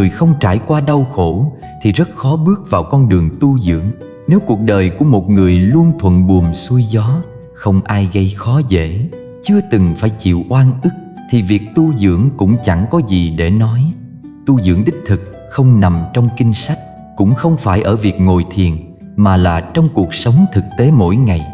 người không trải qua đau khổ thì rất khó bước vào con đường tu dưỡng. Nếu cuộc đời của một người luôn thuận buồm xuôi gió, không ai gây khó dễ, chưa từng phải chịu oan ức, thì việc tu dưỡng cũng chẳng có gì để nói. Tu dưỡng đích thực không nằm trong kinh sách, cũng không phải ở việc ngồi thiền, mà là trong cuộc sống thực tế mỗi ngày.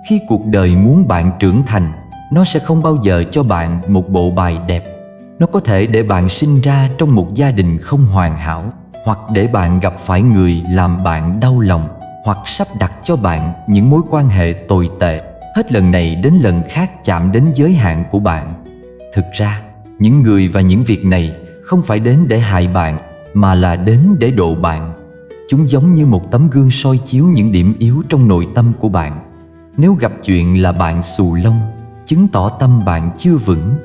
Khi cuộc đời muốn bạn trưởng thành, nó sẽ không bao giờ cho bạn một bộ bài đẹp. Nó có thể để bạn sinh ra trong một gia đình không hoàn hảo, hoặc để bạn gặp phải người làm bạn đau lòng, hoặc sắp đặt cho bạn những mối quan hệ tồi tệ, hết lần này đến lần khác chạm đến giới hạn của bạn. Thực ra, những người và những việc này không phải đến để hại bạn, mà là đến để độ bạn. Chúng giống như một tấm gương soi chiếu những điểm yếu trong nội tâm của bạn. Nếu gặp chuyện là bạn xù lông, chứng tỏ tâm bạn chưa vững.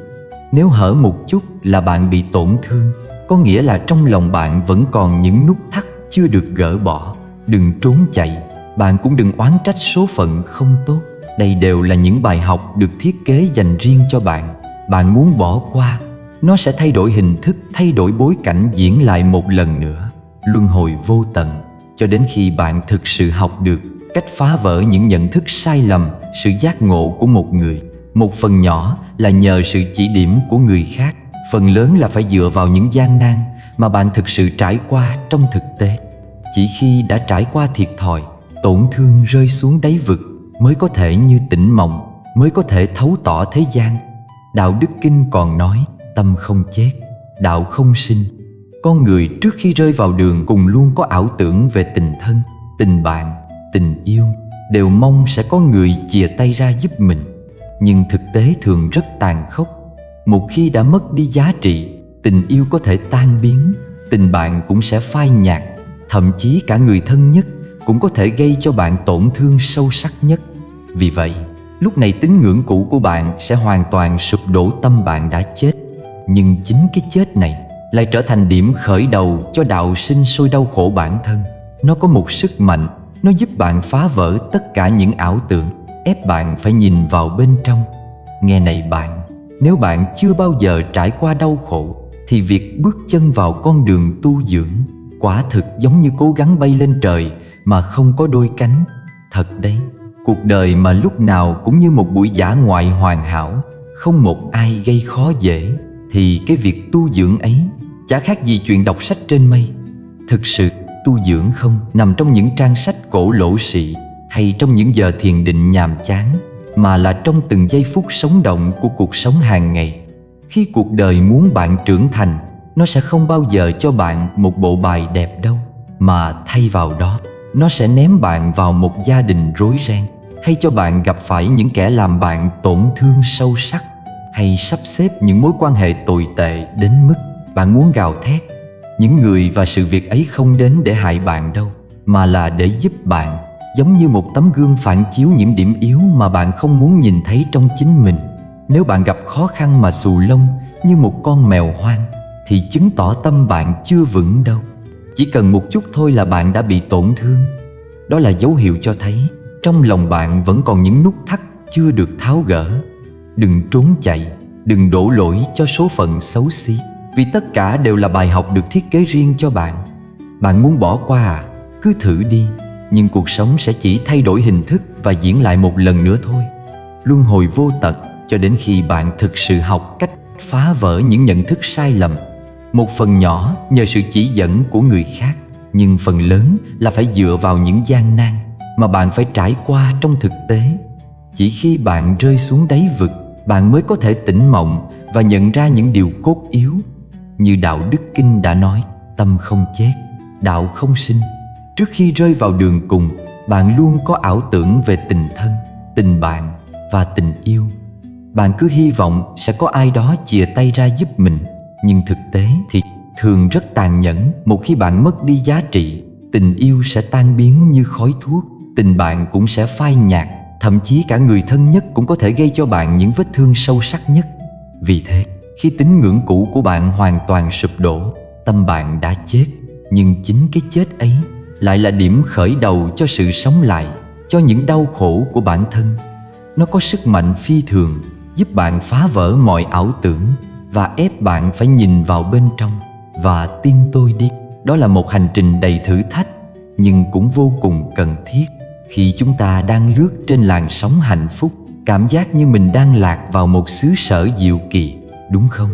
Nếu hở một chút là bạn bị tổn thương, có nghĩa là trong lòng bạn vẫn còn những nút thắt chưa được gỡ bỏ. Đừng trốn chạy, bạn cũng đừng oán trách số phận không tốt. Đây đều là những bài học được thiết kế dành riêng cho bạn. Bạn muốn bỏ qua, nó sẽ thay đổi hình thức, thay đổi bối cảnh, diễn lại một lần nữa, luân hồi vô tận, cho đến khi bạn thực sự học được cách phá vỡ những nhận thức sai lầm, sự giác ngộ của một người. Một phần nhỏ là nhờ sự chỉ điểm của người khác, phần lớn là phải dựa vào những gian nan mà bạn thực sự trải qua trong thực tế. Chỉ khi đã trải qua thiệt thòi, tổn thương, rơi xuống đáy vực, mới có thể như tỉnh mộng, mới có thể thấu tỏ thế gian. Đạo Đức Kinh còn nói, tâm không chết, đạo không sinh. Con người trước khi rơi vào đường cùng luôn có ảo tưởng về tình thân, tình bạn, tình yêu, đều mong sẽ có người chìa tay ra giúp mình. Nhưng thực tế thường rất tàn khốc. Một khi đã mất đi giá trị, tình yêu có thể tan biến, tình bạn cũng sẽ phai nhạt, thậm chí cả người thân nhất cũng có thể gây cho bạn tổn thương sâu sắc nhất. Vì vậy, lúc này tín ngưỡng cũ của bạn sẽ hoàn toàn sụp đổ, tâm bạn đã chết. Nhưng chính cái chết này lại trở thành điểm khởi đầu cho đạo sinh sôi đau khổ bản thân. Nó có một sức mạnh, nó giúp bạn phá vỡ tất cả những ảo tưởng, ép bạn phải nhìn vào bên trong. Nghe này bạn, nếu bạn chưa bao giờ trải qua đau khổ, thì việc bước chân vào con đường tu dưỡng quả thực giống như cố gắng bay lên trời mà không có đôi cánh. Thật đấy, cuộc đời mà lúc nào cũng như một buổi dã ngoại hoàn hảo, không một ai gây khó dễ, thì cái việc tu dưỡng ấy chả khác gì chuyện đọc sách trên mây. Thực sự, tu dưỡng không nằm trong những trang sách cổ lỗ xị hay trong những giờ thiền định nhàm chán, mà là trong từng giây phút sống động của cuộc sống hàng ngày. Khi cuộc đời muốn bạn trưởng thành, nó sẽ không bao giờ cho bạn một bộ bài đẹp đâu, mà thay vào đó, nó sẽ ném bạn vào một gia đình rối ren, hay cho bạn gặp phải những kẻ làm bạn tổn thương sâu sắc, hay sắp xếp những mối quan hệ tồi tệ đến mức bạn muốn gào thét. Những người và sự việc ấy không đến để hại bạn đâu, mà là để giúp bạn, giống như một tấm gương phản chiếu những điểm yếu mà bạn không muốn nhìn thấy trong chính mình. Nếu bạn gặp khó khăn mà xù lông như một con mèo hoang, thì chứng tỏ tâm bạn chưa vững đâu. Chỉ cần một chút thôi là bạn đã bị tổn thương. Đó là dấu hiệu cho thấy trong lòng bạn vẫn còn những nút thắt chưa được tháo gỡ. Đừng trốn chạy, đừng đổ lỗi cho số phận xấu xí, vì tất cả đều là bài học được thiết kế riêng cho bạn. Bạn muốn bỏ qua à? Cứ thử đi, nhưng cuộc sống sẽ chỉ thay đổi hình thức và diễn lại một lần nữa thôi. Luân hồi vô tận, cho đến khi bạn thực sự học cách phá vỡ những nhận thức sai lầm. Một phần nhỏ nhờ sự chỉ dẫn của người khác, nhưng phần lớn là phải dựa vào những gian nan mà bạn phải trải qua trong thực tế. Chỉ khi bạn rơi xuống đáy vực, bạn mới có thể tỉnh mộng và nhận ra những điều cốt yếu. Như Đạo Đức Kinh đã nói, tâm không chết, đạo không sinh. Trước khi rơi vào đường cùng, bạn luôn có ảo tưởng về tình thân, tình bạn và tình yêu. Bạn cứ hy vọng sẽ có ai đó chìa tay ra giúp mình. Nhưng thực tế thì thường rất tàn nhẫn. Một khi bạn mất đi giá trị, tình yêu sẽ tan biến như khói thuốc, tình bạn cũng sẽ phai nhạt, thậm chí cả người thân nhất cũng có thể gây cho bạn những vết thương sâu sắc nhất. Vì thế, khi tín ngưỡng cũ của bạn hoàn toàn sụp đổ, tâm bạn đã chết. Nhưng chính cái chết ấy lại là điểm khởi đầu cho sự sống lại, cho những đau khổ của bản thân. Nó có sức mạnh phi thường, giúp bạn phá vỡ mọi ảo tưởng và ép bạn phải nhìn vào bên trong. Và tin tôi đi, đó là một hành trình đầy thử thách, nhưng cũng vô cùng cần thiết. Khi chúng ta đang lướt trên làn sóng hạnh phúc, cảm giác như mình đang lạc vào một xứ sở diệu kỳ, đúng không?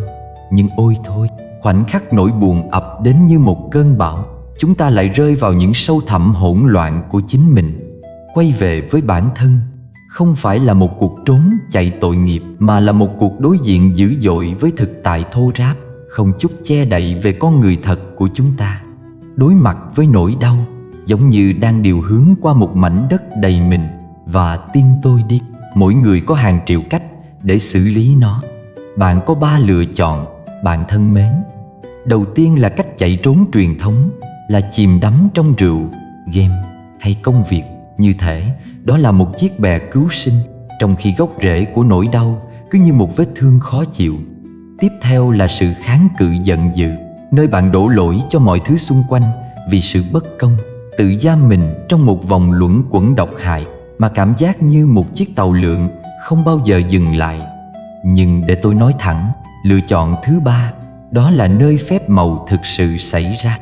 Nhưng ôi thôi, khoảnh khắc nỗi buồn ập đến như một cơn bão, chúng ta lại rơi vào những sâu thẳm hỗn loạn của chính mình. Quay về với bản thân không phải là một cuộc trốn chạy tội nghiệp, mà là một cuộc đối diện dữ dội với thực tại thô ráp, không chút che đậy về con người thật của chúng ta. Đối mặt với nỗi đau giống như đang điều hướng qua một mảnh đất đầy mình. Và tin tôi đi, mỗi người có hàng triệu cách để xử lý nó. Bạn có 3 lựa chọn, bạn thân mến. Đầu tiên là cách chạy trốn truyền thống, là chìm đắm trong rượu, game hay công việc. Như thể đó là một chiếc bè cứu sinh, trong khi gốc rễ của nỗi đau cứ như một vết thương khó chịu. Tiếp theo là sự kháng cự giận dữ, nơi bạn đổ lỗi cho mọi thứ xung quanh vì sự bất công, tự giam mình trong một vòng luẩn quẩn độc hại mà cảm giác như một chiếc tàu lượn không bao giờ dừng lại. Nhưng để tôi nói thẳng, lựa chọn thứ 3, đó là nơi phép màu thực sự xảy ra.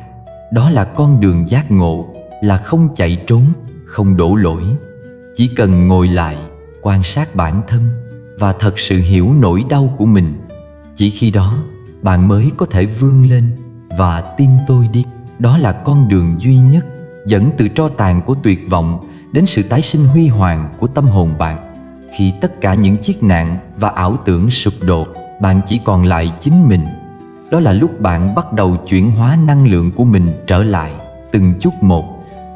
Đó là con đường giác ngộ, là không chạy trốn, không đổ lỗi. Chỉ cần ngồi lại, quan sát bản thân và thật sự hiểu nỗi đau của mình. Chỉ khi đó, bạn mới có thể vươn lên. Và tin tôi đi, đó là con đường duy nhất dẫn từ tro tàn của tuyệt vọng đến sự tái sinh huy hoàng của tâm hồn bạn. Khi tất cả những chiếc nạn và ảo tưởng sụp đổ, bạn chỉ còn lại chính mình. Đó là lúc bạn bắt đầu chuyển hóa năng lượng của mình trở lại từng chút một.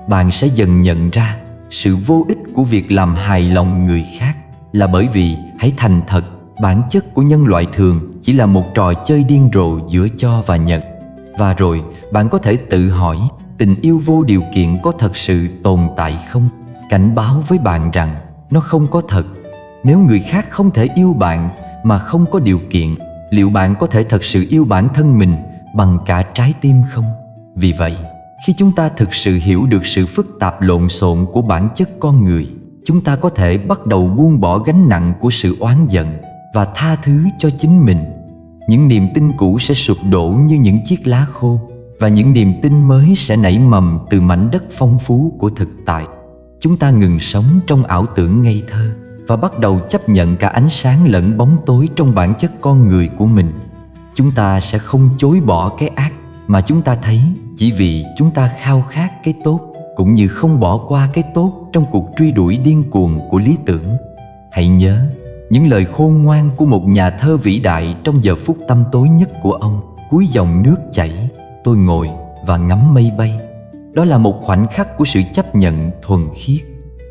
Bạn sẽ dần nhận ra sự vô ích của việc làm hài lòng người khác là bởi vì, hãy thành thật, bản chất của nhân loại thường chỉ là một trò chơi điên rồ giữa cho và nhận. Và rồi bạn có thể tự hỏi, tình yêu vô điều kiện có thật sự tồn tại không? Cảnh báo với bạn rằng nó không có thật. Nếu người khác không thể yêu bạn mà không có điều kiện, liệu bạn có thể thật sự yêu bản thân mình bằng cả trái tim không? Vì vậy, khi chúng ta thực sự hiểu được sự phức tạp lộn xộn của bản chất con người, chúng ta có thể bắt đầu buông bỏ gánh nặng của sự oán giận và tha thứ cho chính mình. Những niềm tin cũ sẽ sụp đổ như những chiếc lá khô, và những niềm tin mới sẽ nảy mầm từ mảnh đất phong phú của thực tại. Chúng ta ngừng sống trong ảo tưởng ngây thơ và bắt đầu chấp nhận cả ánh sáng lẫn bóng tối trong bản chất con người của mình. Chúng ta sẽ không chối bỏ cái ác mà chúng ta thấy chỉ vì chúng ta khao khát cái tốt, cũng như không bỏ qua cái tốt trong cuộc truy đuổi điên cuồng của lý tưởng. Hãy nhớ những lời khôn ngoan của một nhà thơ vĩ đại trong giờ phút tăm tối nhất của ông. Cuối dòng nước chảy, tôi ngồi và ngắm mây bay. Đó là một khoảnh khắc của sự chấp nhận thuần khiết.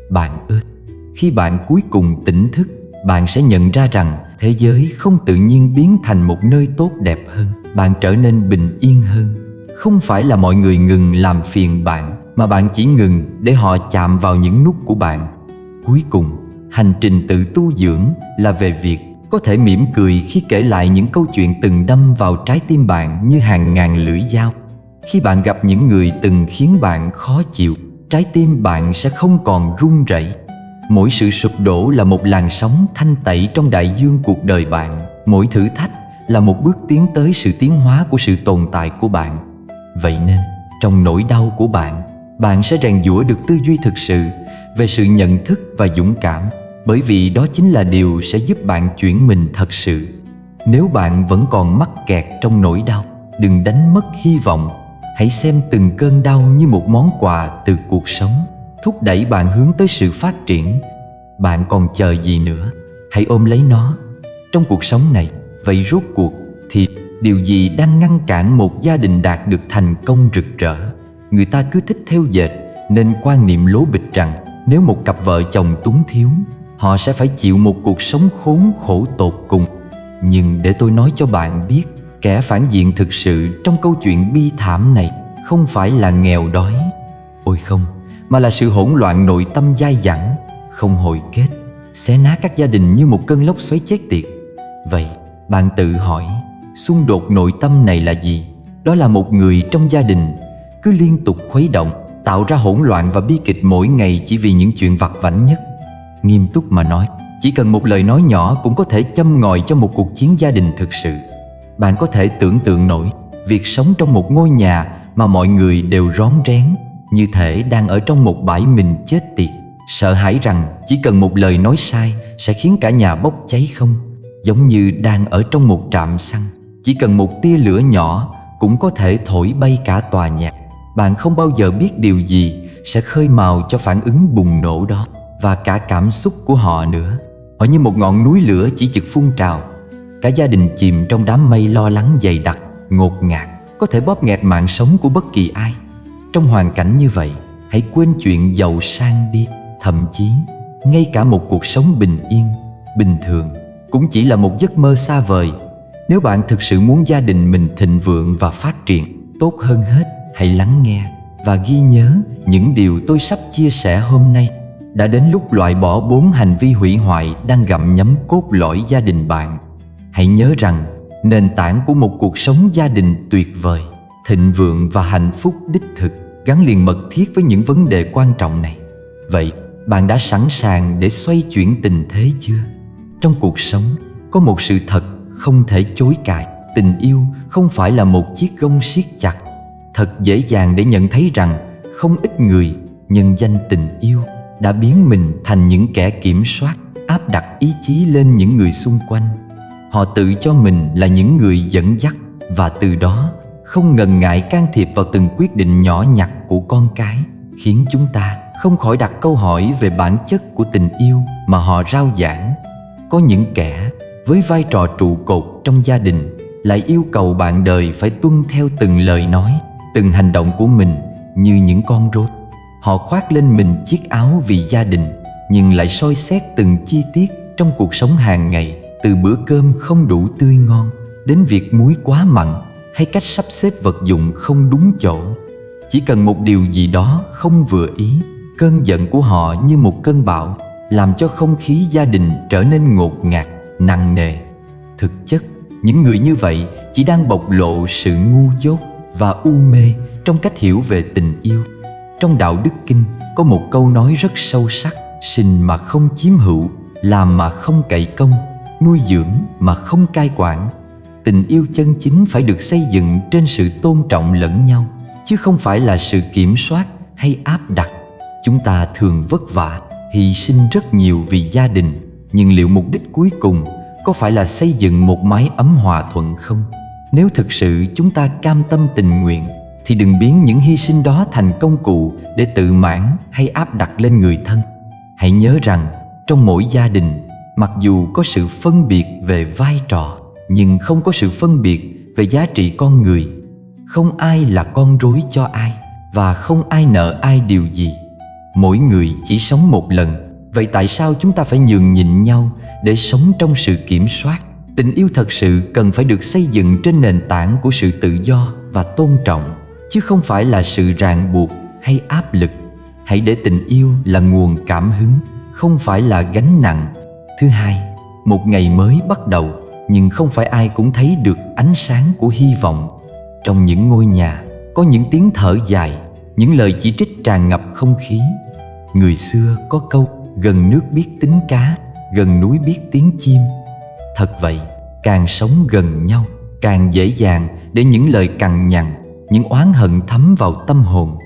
Bạn ơi, khi bạn cuối cùng tỉnh thức, bạn sẽ nhận ra rằng thế giới không tự nhiên biến thành một nơi tốt đẹp hơn. Bạn trở nên bình yên hơn. Không phải là mọi người ngừng làm phiền bạn, mà bạn chỉ ngừng để họ chạm vào những nút của bạn. Cuối cùng, hành trình tự tu dưỡng là về việc có thể mỉm cười khi kể lại những câu chuyện từng đâm vào trái tim bạn như hàng ngàn lưỡi dao. Khi bạn gặp những người từng khiến bạn khó chịu, trái tim bạn sẽ không còn run rẩy. Mỗi sự sụp đổ là một làn sóng thanh tẩy trong đại dương cuộc đời bạn. Mỗi thử thách là một bước tiến tới sự tiến hóa của sự tồn tại của bạn. Vậy nên, trong nỗi đau của bạn, bạn sẽ rèn giũa được tư duy thực sự về sự nhận thức và dũng cảm, bởi vì đó chính là điều sẽ giúp bạn chuyển mình thật sự. Nếu bạn vẫn còn mắc kẹt trong nỗi đau, đừng đánh mất hy vọng. Hãy xem từng cơn đau như một món quà từ cuộc sống, thúc đẩy bạn hướng tới sự phát triển. Bạn còn chờ gì nữa? Hãy ôm lấy nó. Trong cuộc sống này, vậy rốt cuộc thì điều gì đang ngăn cản một gia đình đạt được thành công rực rỡ? Người ta cứ thích thêu dệt, nên quan niệm lố bịch rằng nếu một cặp vợ chồng túng thiếu, họ sẽ phải chịu một cuộc sống khốn khổ tột cùng. Nhưng để tôi nói cho bạn biết, kẻ phản diện thực sự trong câu chuyện bi thảm này không phải là nghèo đói, ôi không, mà là sự hỗn loạn nội tâm dai dẳng, không hồi kết, xé nát các gia đình như một cơn lốc xoáy chết tiệt. Vậy, bạn tự hỏi, xung đột nội tâm này là gì? Đó là một người trong gia đình cứ liên tục khuấy động, tạo ra hỗn loạn và bi kịch mỗi ngày chỉ vì những chuyện vặt vãnh nhất. Nghiêm túc mà nói, chỉ cần một lời nói nhỏ cũng có thể châm ngòi cho một cuộc chiến gia đình thực sự. Bạn có thể tưởng tượng nổi Việc sống trong một ngôi nhà mà mọi người đều rón rén, như thể đang ở trong một bãi mình chết tiệt, sợ hãi rằng chỉ cần một lời nói sai sẽ khiến cả nhà bốc cháy không. Giống như đang ở trong một trạm xăng, chỉ cần một tia lửa nhỏ cũng có thể thổi bay cả tòa nhà. Bạn không bao giờ biết điều gì sẽ khơi mào cho phản ứng bùng nổ đó, và cả cảm xúc của họ nữa. Họ như một ngọn núi lửa chỉ chực phun trào. Cả gia đình chìm trong đám mây lo lắng dày đặc, ngột ngạt, có thể bóp nghẹt mạng sống của bất kỳ ai. Trong hoàn cảnh như vậy, hãy quên chuyện giàu sang đi. Thậm chí, ngay cả một cuộc sống bình yên, bình thường cũng chỉ là một giấc mơ xa vời. Nếu bạn thực sự muốn gia đình mình thịnh vượng và phát triển, tốt hơn hết, hãy lắng nghe và ghi nhớ những điều tôi sắp chia sẻ hôm nay. Đã đến lúc loại bỏ 4 hành vi hủy hoại đang gặm nhấm cốt lõi gia đình bạn. Hãy nhớ rằng nền tảng của một cuộc sống gia đình tuyệt vời, thịnh vượng và hạnh phúc đích thực gắn liền mật thiết với những vấn đề quan trọng này. Vậy, bạn đã sẵn sàng để xoay chuyển tình thế chưa? Trong cuộc sống, có một sự thật không thể chối cãi. Tình yêu không phải là một chiếc gông siết chặt. Thật dễ dàng để nhận thấy rằng không ít người nhân danh tình yêu đã biến mình thành những kẻ kiểm soát, áp đặt ý chí lên những người xung quanh. Họ tự cho mình là những người dẫn dắt, và từ đó không ngần ngại can thiệp vào từng quyết định nhỏ nhặt của con cái, khiến chúng ta không khỏi đặt câu hỏi về bản chất của tình yêu mà họ rao giảng. Có những kẻ với vai trò trụ cột trong gia đình lại yêu cầu bạn đời phải tuân theo từng lời nói, từng hành động của mình như những con rốt. Họ khoác lên mình chiếc áo vì gia đình, nhưng lại soi xét từng chi tiết trong cuộc sống hàng ngày, từ bữa cơm không đủ tươi ngon đến việc muối quá mặn hay cách sắp xếp vật dụng không đúng chỗ. Chỉ cần một điều gì đó không vừa ý, cơn giận của họ như một cơn bão, làm cho không khí gia đình trở nên ngột ngạt, nặng nề. Thực chất, những người như vậy chỉ đang bộc lộ sự ngu dốt và u mê trong cách hiểu về tình yêu. Trong Đạo Đức Kinh có một câu nói rất sâu sắc: sinh mà không chiếm hữu, làm mà không cậy công, nuôi dưỡng mà không cai quản. Tình yêu chân chính phải được xây dựng trên sự tôn trọng lẫn nhau, chứ không phải là sự kiểm soát hay áp đặt. Chúng ta thường vất vả, hy sinh rất nhiều vì gia đình, nhưng liệu mục đích cuối cùng có phải là xây dựng một mái ấm hòa thuận không? Nếu thực sự chúng ta cam tâm tình nguyện, thì đừng biến những hy sinh đó thành công cụ để tự mãn hay áp đặt lên người thân. Hãy nhớ rằng, trong mỗi gia đình, mặc dù có sự phân biệt về vai trò, nhưng không có sự phân biệt về giá trị con người. Không ai là con rối cho ai, và không ai nợ ai điều gì. Mỗi người chỉ sống một lần, vậy tại sao chúng ta phải nhường nhịn nhau để sống trong sự kiểm soát? Tình yêu thật sự cần phải được xây dựng trên nền tảng của sự tự do và tôn trọng, chứ không phải là sự ràng buộc hay áp lực. Hãy để tình yêu là nguồn cảm hứng, không phải là gánh nặng. Thứ hai, một ngày mới bắt đầu, nhưng không phải ai cũng thấy được ánh sáng của hy vọng. Trong những ngôi nhà có những tiếng thở dài, những lời chỉ trích tràn ngập không khí. Người xưa có câu: gần nước biết tính cá, gần núi biết tiếng chim. Thật vậy, càng sống gần nhau, càng dễ dàng để những lời cằn nhằn, những oán hận thấm vào tâm hồn.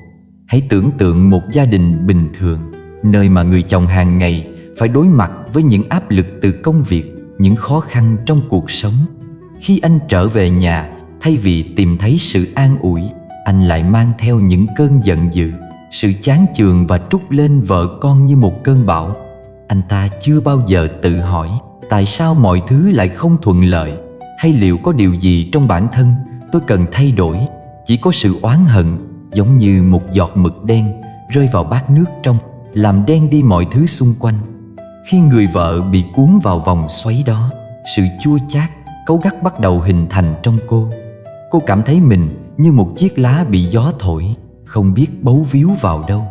Hãy tưởng tượng một gia đình bình thường, nơi mà người chồng hàng ngày phải đối mặt với những áp lực từ công việc, những khó khăn trong cuộc sống. Khi anh trở về nhà, thay vì tìm thấy sự an ủi, anh lại mang theo những cơn giận dữ, sự chán chường và trút lên vợ con như một cơn bão. Anh ta chưa bao giờ tự hỏi tại sao mọi thứ lại không thuận lợi, hay liệu có điều gì trong bản thân tôi cần thay đổi. Chỉ có sự oán hận, giống như một giọt mực đen rơi vào bát nước trong, làm đen đi mọi thứ xung quanh. Khi người vợ bị cuốn vào vòng xoáy đó, sự chua chát, cáu gắt bắt đầu hình thành trong cô. Cô cảm thấy mình như một chiếc lá bị gió thổi, không biết bấu víu vào đâu.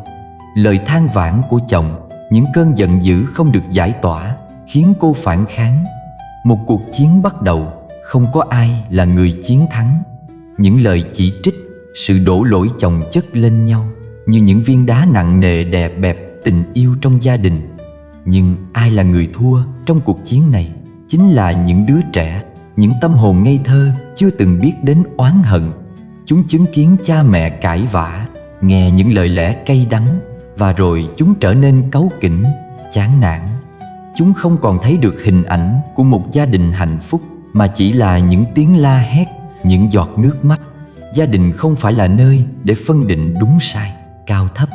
Lời than vãn của chồng, những cơn giận dữ không được giải tỏa, khiến cô phản kháng. Một cuộc chiến bắt đầu, không có ai là người chiến thắng. Những lời chỉ trích, sự đổ lỗi chồng chất lên nhau như những viên đá nặng nề đè bẹp tình yêu trong gia đình. Nhưng ai là người thua trong cuộc chiến này? Chính là những đứa trẻ, những tâm hồn ngây thơ chưa từng biết đến oán hận Chúng chứng kiến cha mẹ cãi vã, nghe những lời lẽ cay đắng, và rồi chúng trở nên cáu kỉnh, chán nản. Chúng không còn thấy được hình ảnh của một gia đình hạnh phúc, mà chỉ là những tiếng la hét, những giọt nước mắt. Gia đình không phải là nơi để phân định đúng sai, cao thấp.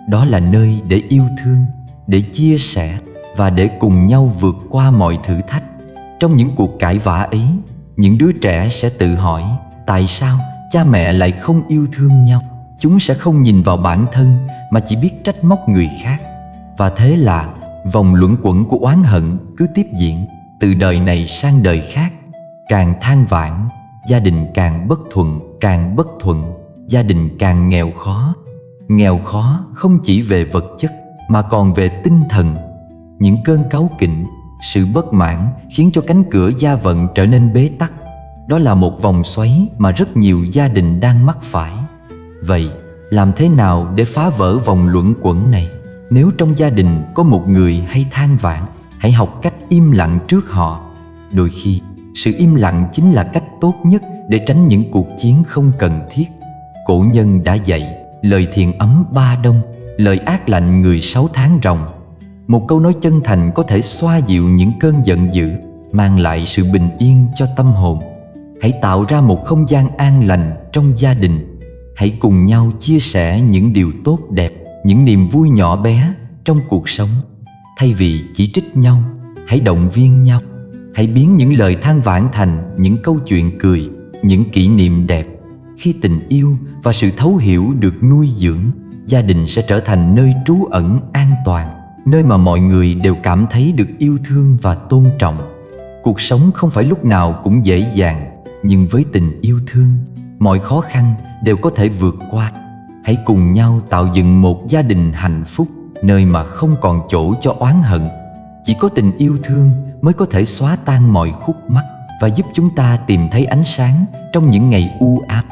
Đó là nơi để yêu thương, để chia sẻ và để cùng nhau vượt qua mọi thử thách. Trong những cuộc cãi vã ấy, những đứa trẻ sẽ tự hỏi tại sao cha mẹ lại không yêu thương nhau. Chúng sẽ không nhìn vào bản thân mà chỉ biết trách móc người khác. Và thế là vòng luẩn quẩn của oán hận cứ tiếp diễn từ đời này sang đời khác. Càng than vãn, gia đình càng bất thuận, gia đình càng nghèo khó. Nghèo khó không chỉ về vật chất mà còn về tinh thần. Những cơn cáu kỉnh, sự bất mãn khiến cho cánh cửa gia vận trở nên bế tắc. Đó là một vòng xoáy mà rất nhiều gia đình đang mắc phải. Vậy, làm thế nào để phá vỡ vòng luẩn quẩn này? Nếu trong gia đình có một người hay than vãn, hãy học cách im lặng trước họ. Đôi khi, sự im lặng chính là cách tốt nhất để tránh những cuộc chiến không cần thiết. Cổ nhân đã dạy, lời thiện ấm 3 đông, lời ác lạnh người 6 tháng ròng. Một câu nói chân thành có thể xoa dịu những cơn giận dữ, mang lại sự bình yên cho tâm hồn. Hãy tạo ra một không gian an lành trong gia đình. Hãy cùng nhau chia sẻ những điều tốt đẹp, những niềm vui nhỏ bé trong cuộc sống. Thay vì chỉ trích nhau, hãy động viên nhau. Hãy biến những lời than vãn thành những câu chuyện cười, những kỷ niệm đẹp. Khi tình yêu và sự thấu hiểu được nuôi dưỡng, gia đình sẽ trở thành nơi trú ẩn an toàn, nơi mà mọi người đều cảm thấy được yêu thương và tôn trọng. Cuộc sống không phải lúc nào cũng dễ dàng, nhưng với tình yêu thương, mọi khó khăn đều có thể vượt qua. Hãy cùng nhau tạo dựng một gia đình hạnh phúc, nơi mà không còn chỗ cho oán hận. Chỉ có tình yêu thương mới có thể xóa tan mọi khúc mắc và giúp chúng ta tìm thấy ánh sáng trong những ngày u ám.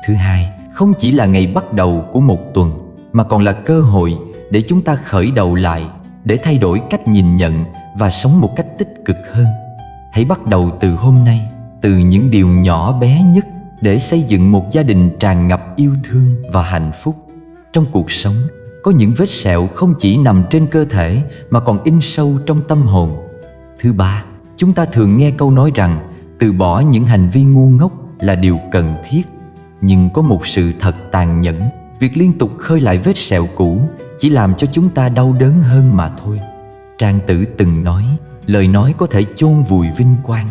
Thứ hai, không chỉ là ngày bắt đầu của một tuần, mà còn là cơ hội để chúng ta khởi đầu lại, để thay đổi cách nhìn nhận và sống một cách tích cực hơn. Hãy bắt đầu từ hôm nay, từ những điều nhỏ bé nhất, để xây dựng một gia đình tràn ngập yêu thương và hạnh phúc. Trong cuộc sống, có những vết sẹo không chỉ nằm trên cơ thể mà còn in sâu trong tâm hồn. Thứ ba, chúng ta thường nghe câu nói rằng từ bỏ những hành vi ngu ngốc là điều cần thiết. Nhưng có một sự thật tàn nhẫn, việc liên tục khơi lại vết sẹo cũ chỉ làm cho chúng ta đau đớn hơn mà thôi. Trang Tử từng nói, lời nói có thể chôn vùi vinh quang.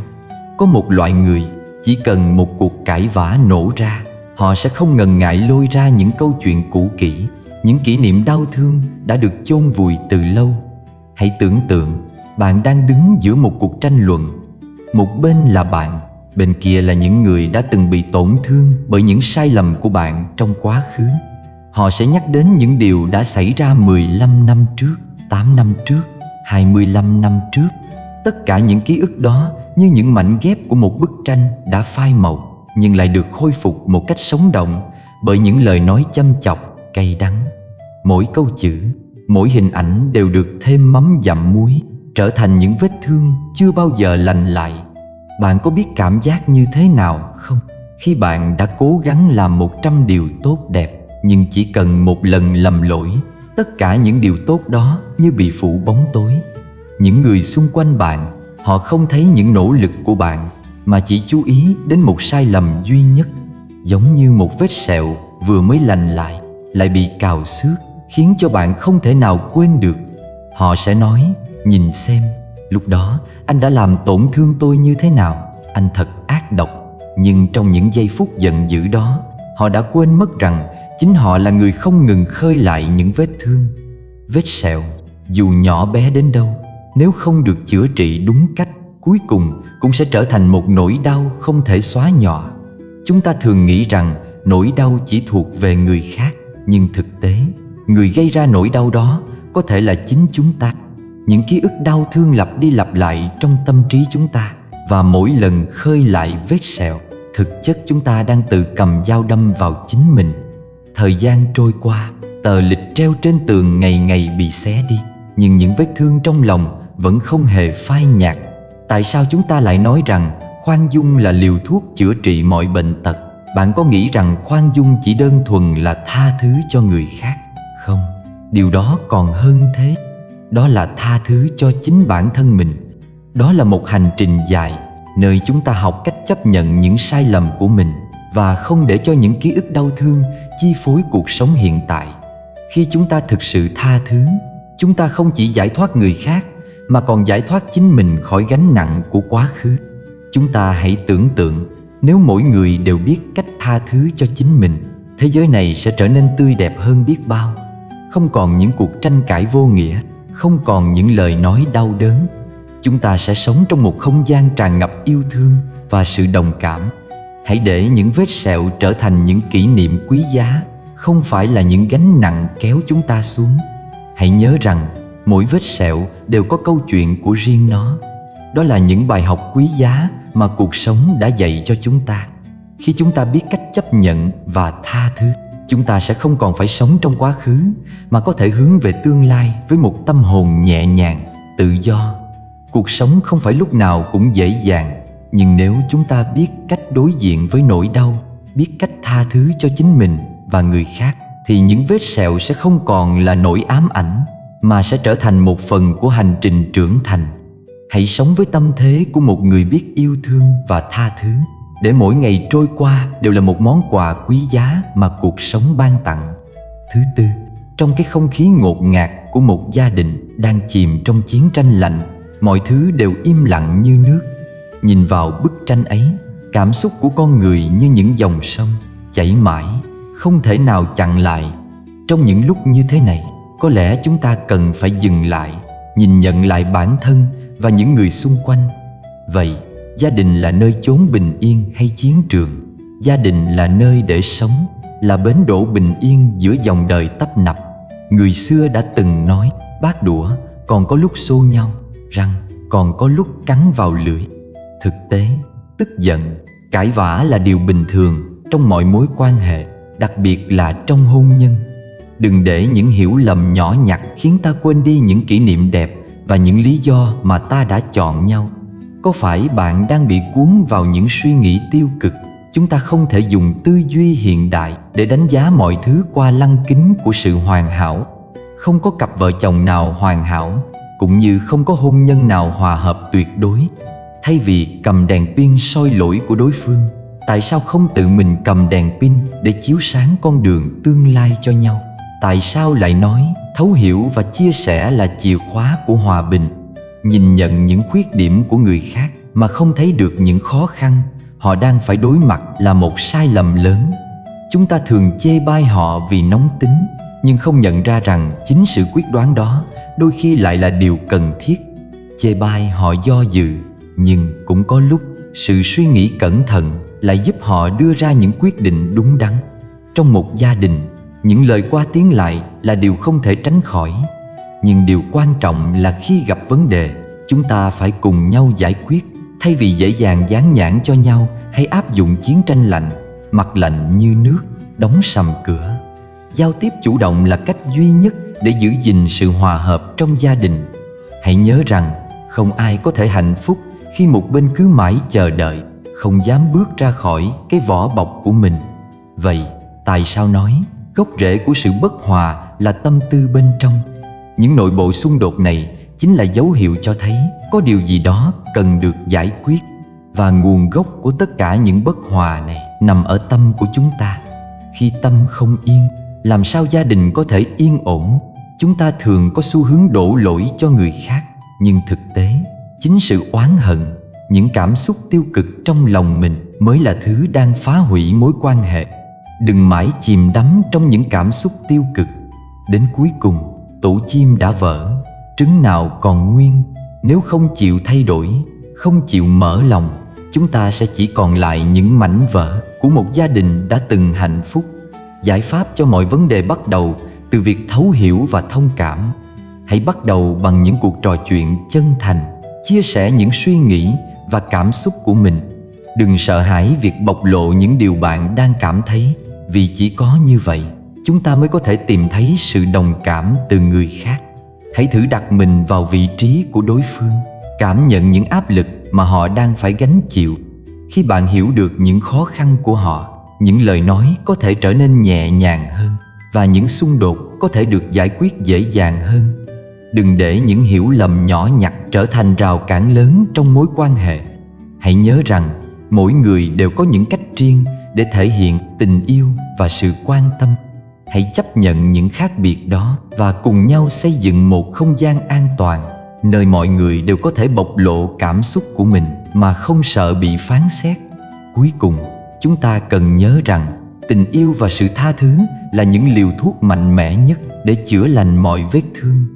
Có một loại người, chỉ cần một cuộc cãi vã nổ ra, họ sẽ không ngần ngại lôi ra những câu chuyện cũ kỹ, những kỷ niệm đau thương đã được chôn vùi từ lâu. Hãy tưởng tượng bạn đang đứng giữa một cuộc tranh luận. Một bên là bạn, bên kia là những người đã từng bị tổn thương bởi những sai lầm của bạn trong quá khứ. Họ sẽ nhắc đến những điều đã xảy ra 15 năm trước, 8 năm trước, 25 năm trước. Tất cả những ký ức đó như những mảnh ghép của một bức tranh đã phai màu, nhưng lại được khôi phục một cách sống động bởi những lời nói châm chọc, cay đắng. Mỗi câu chữ, mỗi hình ảnh đều được thêm mắm dặm muối, trở thành những vết thương chưa bao giờ lành lại. Bạn có biết cảm giác như thế nào không? Khi bạn đã cố gắng làm 100 điều tốt đẹp, nhưng chỉ cần một lần lầm lỗi, tất cả những điều tốt đó như bị phủ bóng tối. Những người xung quanh bạn, họ không thấy những nỗ lực của bạn, mà chỉ chú ý đến một sai lầm duy nhất. Giống như một vết sẹo vừa mới lành lại bị cào xước, khiến cho bạn không thể nào quên được. Họ sẽ nói, nhìn xem, lúc đó anh đã làm tổn thương tôi như thế nào, anh thật ác độc. Nhưng trong những giây phút giận dữ đó, họ đã quên mất rằng chính họ là người không ngừng khơi lại những vết thương. Vết sẹo, dù nhỏ bé đến đâu, nếu không được chữa trị đúng cách, cuối cùng cũng sẽ trở thành một nỗi đau không thể xóa nhòa. Chúng ta thường nghĩ rằng nỗi đau chỉ thuộc về người khác, nhưng thực tế, người gây ra nỗi đau đó có thể là chính chúng ta. Những ký ức đau thương lặp đi lặp lại trong tâm trí chúng ta, và mỗi lần khơi lại vết sẹo, thực chất chúng ta đang tự cầm dao đâm vào chính mình. Thời gian trôi qua, tờ lịch treo trên tường ngày ngày bị xé đi, nhưng những vết thương trong lòng vẫn không hề phai nhạt. Tại sao chúng ta lại nói rằng khoan dung là liều thuốc chữa trị mọi bệnh tật? Bạn có nghĩ rằng khoan dung chỉ đơn thuần là tha thứ cho người khác? Không, điều đó còn hơn thế. Đó là tha thứ cho chính bản thân mình. Đó là một hành trình dài, nơi chúng ta học cách chấp nhận những sai lầm của mình và không để cho những ký ức đau thương chi phối cuộc sống hiện tại. Khi chúng ta thực sự tha thứ, chúng ta không chỉ giải thoát người khác mà còn giải thoát chính mình khỏi gánh nặng của quá khứ. Chúng ta hãy tưởng tượng, nếu mỗi người đều biết cách tha thứ cho chính mình, thế giới này sẽ trở nên tươi đẹp hơn biết bao. Không còn những cuộc tranh cãi vô nghĩa, không còn những lời nói đau đớn. Chúng ta sẽ sống trong một không gian tràn ngập yêu thương và sự đồng cảm. Hãy để những vết sẹo trở thành những kỷ niệm quý giá, không phải là những gánh nặng kéo chúng ta xuống. Hãy nhớ rằng mỗi vết sẹo đều có câu chuyện của riêng nó. Đó là những bài học quý giá mà cuộc sống đã dạy cho chúng ta. Khi chúng ta biết cách chấp nhận và tha thứ, chúng ta sẽ không còn phải sống trong quá khứ, mà có thể hướng về tương lai với một tâm hồn nhẹ nhàng, tự do. Cuộc sống không phải lúc nào cũng dễ dàng, nhưng nếu chúng ta biết cách đối diện với nỗi đau, biết cách tha thứ cho chính mình và người khác, thì những vết sẹo sẽ không còn là nỗi ám ảnh, mà sẽ trở thành một phần của hành trình trưởng thành. Hãy sống với tâm thế của một người biết yêu thương và tha thứ, để mỗi ngày trôi qua đều là một món quà quý giá mà cuộc sống ban tặng. Thứ tư, trong cái không khí ngột ngạt của một gia đình đang chìm trong chiến tranh lạnh, mọi thứ đều im lặng như nước. Nhìn vào bức tranh ấy, cảm xúc của con người như những dòng sông chảy mãi, không thể nào chặn lại. Trong những lúc như thế này, có lẽ chúng ta cần phải dừng lại, nhìn nhận lại bản thân và những người xung quanh. Vậy, gia đình là nơi chốn bình yên hay chiến trường? Gia đình là nơi để sống, là bến đỗ bình yên giữa dòng đời tấp nập. Người xưa đã từng nói, bát đũa còn có lúc xô nhau, răng còn có lúc cắn vào lưỡi. Thực tế, tức giận, cãi vã là điều bình thường trong mọi mối quan hệ, đặc biệt là trong hôn nhân. Đừng để những hiểu lầm nhỏ nhặt khiến ta quên đi những kỷ niệm đẹp và những lý do mà ta đã chọn nhau. Có phải bạn đang bị cuốn vào những suy nghĩ tiêu cực? Chúng ta không thể dùng tư duy hiện đại để đánh giá mọi thứ qua lăng kính của sự hoàn hảo. Không có cặp vợ chồng nào hoàn hảo, cũng như không có hôn nhân nào hòa hợp tuyệt đối. Thay vì cầm đèn pin soi lỗi của đối phương, tại sao không tự mình cầm đèn pin để chiếu sáng con đường tương lai cho nhau? Tại sao lại nói thấu hiểu và chia sẻ là chìa khóa của hòa bình? Nhìn nhận những khuyết điểm của người khác mà không thấy được những khó khăn họ đang phải đối mặt là một sai lầm lớn. Chúng ta thường chê bai họ vì nóng tính, nhưng không nhận ra rằng chính sự quyết đoán đó đôi khi lại là điều cần thiết. Chê bai họ do dự, nhưng cũng có lúc sự suy nghĩ cẩn thận lại giúp họ đưa ra những quyết định đúng đắn. Trong một gia đình, những lời qua tiếng lại là điều không thể tránh khỏi. Nhưng điều quan trọng là khi gặp vấn đề, chúng ta phải cùng nhau giải quyết, thay vì dễ dàng dán nhãn cho nhau hay áp dụng chiến tranh lạnh, mặt lạnh như nước, đóng sầm cửa. Giao tiếp chủ động là cách duy nhất để giữ gìn sự hòa hợp trong gia đình. Hãy nhớ rằng không ai có thể hạnh phúc khi một bên cứ mãi chờ đợi, không dám bước ra khỏi cái vỏ bọc của mình. Vậy, tại sao nói gốc rễ của sự bất hòa là tâm tư bên trong? Những nội bộ xung đột này chính là dấu hiệu cho thấy có điều gì đó cần được giải quyết. Và nguồn gốc của tất cả những bất hòa này nằm ở tâm của chúng ta. Khi tâm không yên, làm sao gia đình có thể yên ổn? Chúng ta thường có xu hướng đổ lỗi cho người khác, nhưng thực tế, chính sự oán hận, những cảm xúc tiêu cực trong lòng mình mới là thứ đang phá hủy mối quan hệ. Đừng mãi chìm đắm trong những cảm xúc tiêu cực. Đến cuối cùng, tổ chim đã vỡ, trứng nào còn nguyên. Nếu không chịu thay đổi, không chịu mở lòng, chúng ta sẽ chỉ còn lại những mảnh vỡ của một gia đình đã từng hạnh phúc. Giải pháp cho mọi vấn đề bắt đầu từ việc thấu hiểu và thông cảm. Hãy bắt đầu bằng những cuộc trò chuyện chân thành, chia sẻ những suy nghĩ và cảm xúc của mình. Đừng sợ hãi việc bộc lộ những điều bạn đang cảm thấy, vì chỉ có như vậy, chúng ta mới có thể tìm thấy sự đồng cảm từ người khác. Hãy thử đặt mình vào vị trí của đối phương, cảm nhận những áp lực mà họ đang phải gánh chịu. Khi bạn hiểu được những khó khăn của họ, những lời nói có thể trở nên nhẹ nhàng hơn và những xung đột có thể được giải quyết dễ dàng hơn. Đừng để những hiểu lầm nhỏ nhặt trở thành rào cản lớn trong mối quan hệ. Hãy nhớ rằng mỗi người đều có những cách riêng để thể hiện tình yêu và sự quan tâm. Hãy chấp nhận những khác biệt đó và cùng nhau xây dựng một không gian an toàn, nơi mọi người đều có thể bộc lộ cảm xúc của mình mà không sợ bị phán xét. Cuối cùng, chúng ta cần nhớ rằng tình yêu và sự tha thứ là những liều thuốc mạnh mẽ nhất để chữa lành mọi vết thương.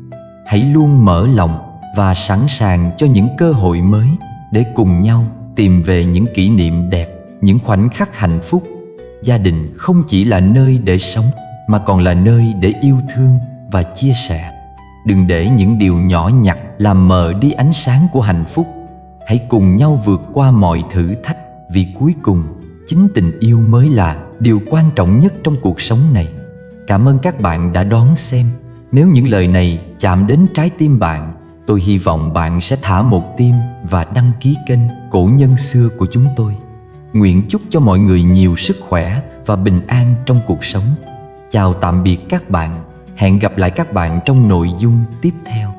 Hãy luôn mở lòng và sẵn sàng cho những cơ hội mới để cùng nhau tìm về những kỷ niệm đẹp, những khoảnh khắc hạnh phúc. Gia đình không chỉ là nơi để sống mà còn là nơi để yêu thương và chia sẻ. Đừng để những điều nhỏ nhặt làm mờ đi ánh sáng của hạnh phúc. Hãy cùng nhau vượt qua mọi thử thách, vì cuối cùng chính tình yêu mới là điều quan trọng nhất trong cuộc sống này. Cảm ơn các bạn đã đón xem. Nếu những lời này chạm đến trái tim bạn, tôi hy vọng bạn sẽ thả một tim và đăng ký kênh Cổ Nhân Xưa của chúng tôi. Nguyện chúc cho mọi người nhiều sức khỏe và bình an trong cuộc sống. Chào tạm biệt các bạn. Hẹn gặp lại các bạn trong nội dung tiếp theo.